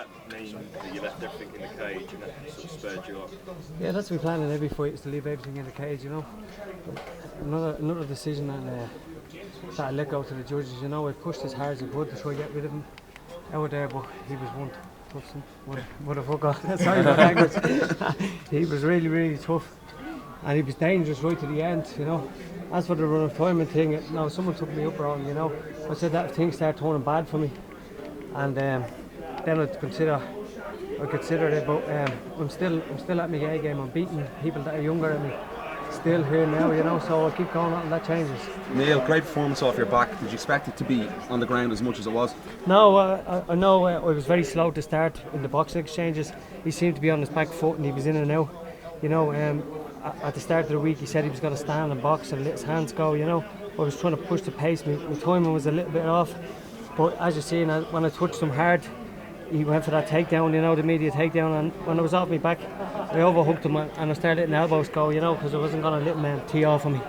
that mean that you left everything in the cage and that sort of spurred you up? Yeah, that's my plan in every fight, is to leave everything in the cage, you know. Another decision that I let go to the judges, you know. I pushed as hard as I could to try to get rid of him out there, but he was one tough motherfucker. Sorry for language. He was really, really tough, and he was dangerous right to the end, you know. As for the unemployment thing, no, someone took me up wrong, you know. I said that things started turning bad for me, and then I'd consider it. But I'm still at my A game. I'm beating people that are younger than me, still here now, you know. So I'll keep going on, and that changes. Neil, great performance off your back. Did you expect it to be on the ground as much as it was? No, I know I was very slow to start in the boxing exchanges. He seemed to be on his back foot, and he was in and out, you know. At the start of the week, he said he was going to stand and box and let his hands go, you know. I was trying to push the pace. My timing was a little bit off, but as you see, when I touched him hard, he went for that takedown, you know, the immediate takedown, and when I was off my back, I overhooked him and I started letting elbows go, you know, because I wasn't going to let him tee off on me.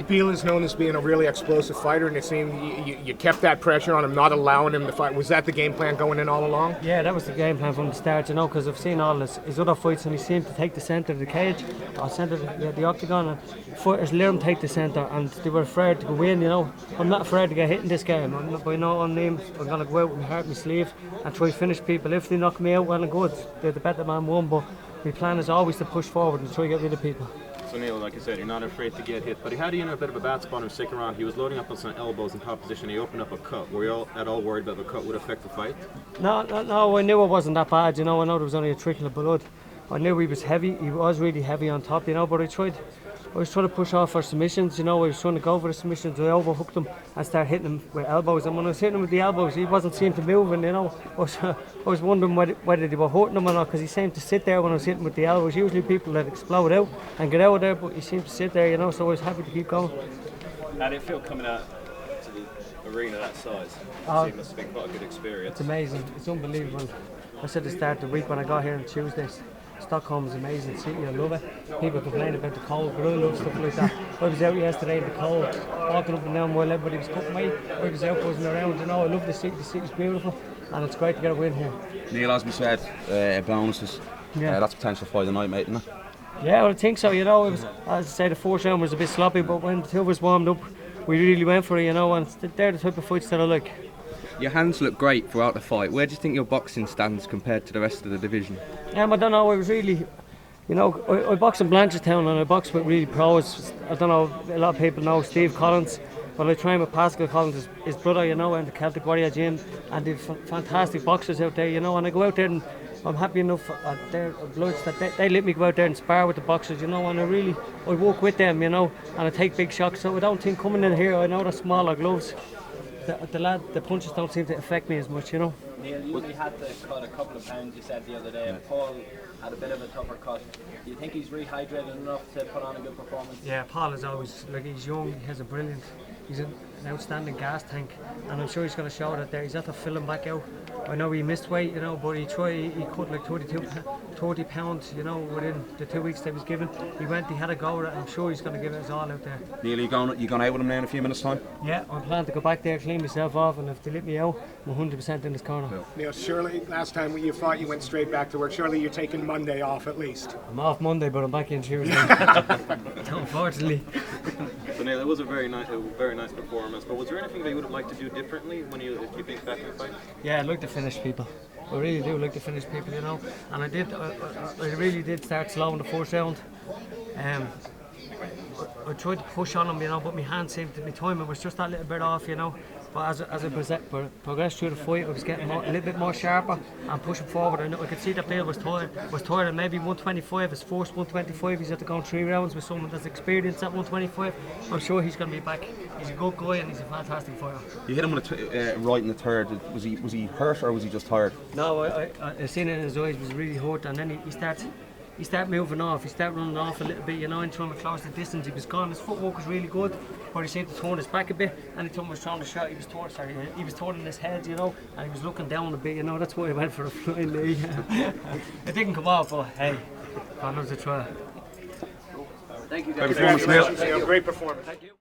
Beal is known as being a really explosive fighter, and it seemed you kept that pressure on him, not allowing him to fight. Was that the game plan going in all along? Yeah, that was the game plan from the start, you know, because I've seen all his other fights, and he seemed to take the centre of the cage, or centre of the octagon, and fighters let him take the centre, and they were afraid to go in, you know. I'm not afraid to get hit in this game. I'm not, by no name, I'm going to go out with my heart in my sleeve and try to finish people. If they knock me out, well and good, they're the better man won, but my plan is always to push forward and try to get rid of people. So Neil, like I said, you're not afraid to get hit, but he had you in a bit of a bad spot in the second round. He was loading up on some elbows in top position. He opened up a cut. Were you at all worried that the cut would affect the fight? No, I knew it wasn't that bad, you know. I know there was only a trickle of blood. I knew he was heavy. He was really heavy on top, you know, but I was trying to push off for submissions, you know. I was trying to go for the submissions. I overhooked him and started hitting him with elbows. And when I was hitting him with the elbows, he wasn't seeming to move, and you know, I was wondering whether they were hurting him or not, because he seemed to sit there when I was hitting with the elbows. Usually people that explode out and get out of there, but he seemed to sit there, you know. So I was happy to keep going. How did it feel coming out to the arena that size? It must have been quite a good experience. It's amazing. It's unbelievable. I said at the start of the week when I got here on Tuesday, Stockholm is an amazing city. I love it. People complain about the cold, but I love stuff like that. I was out yesterday in the cold, walking up and down while everybody was cutting weight. I was out buzzing around, you know. I love the city. The city's beautiful, and it's great to get a win here. Neil, as we said, bonuses. Yeah. That's potential fight of the night, mate, isn't it? Yeah, well, I think so. You know, it was, as I say, the first round was a bit sloppy, but when the two of us warmed up, we really went for it, you know. And they're the type of fights that I like. Your hands look great throughout the fight. Where do you think your boxing stands compared to the rest of the division? I don't know. I was really, you know, I boxed in Blanchardstown and I boxed with really pros. I don't know, a lot of people know Steve Collins. Well, I train with Pascal Collins, his brother, you know, in the Celtic Warrior gym, and they've fantastic boxers out there, you know. And I go out there and I'm happy enough at their bloods that they let me go out there and spar with the boxers, you know. And I work with them, you know, and I take big shots. So I don't think coming in here, I know they're smaller gloves. The punches don't seem to affect me as much, you know. Neil, you only had to cut a couple of pounds, you said the other day. Paul had a bit of a tougher cut. Do you think he's rehydrated enough to put on a good performance? Yeah, Paul is always, like, he's young, he has a brilliant, he's an outstanding gas tank, and I'm sure he's going to show that there. He's had to fill him back out. I know he missed weight, you know, but he cut like 30 pounds, you know, within the 2 weeks that he was given. He had a go at it. I'm sure he's going to give it his all out there. Neil, you going out with him now in a few minutes' time? Yeah, I'm planning to go back there, clean myself off, and if they let me out, I'm 100% in this corner. Neil, surely last time when you fought, you went straight back to work. Surely you're taking Monday off at least. I'm off Monday, but I'm back in Tuesday. Unfortunately. So Neil, it was a very nice performance. But was there anything that you would have liked to do differently if you think back in the fight? Yeah, I'd like to finish people. I really do like to finish people, you know. And I really did start slow in the first round. I tried to push on him, you know, but my timing was just that little bit off, you know. But as I progressed through the fight, I was getting a little bit more sharper and pushing forward. And I could see that Beal was tired, and maybe 125, his first 125, he's had to go 3 rounds with someone that's experienced at 125. I'm sure he's going to be back. He's a good guy and he's a fantastic fighter. You hit him right in the third. Was he hurt or was he just tired? No, I seen it in his eyes. He was really hurt, and then he started moving off. He started running off a little bit, you know, and trying to close the distance. He was gone. His footwork was really good, but he seemed to turn his back a bit. Anytime he was trying to shot, he was turning his head, you know, and he was looking down a bit, you know. That's why he went for a flying knee. It didn't come off, but hey, I love to try. Thank you guys. Great performance. Thank you.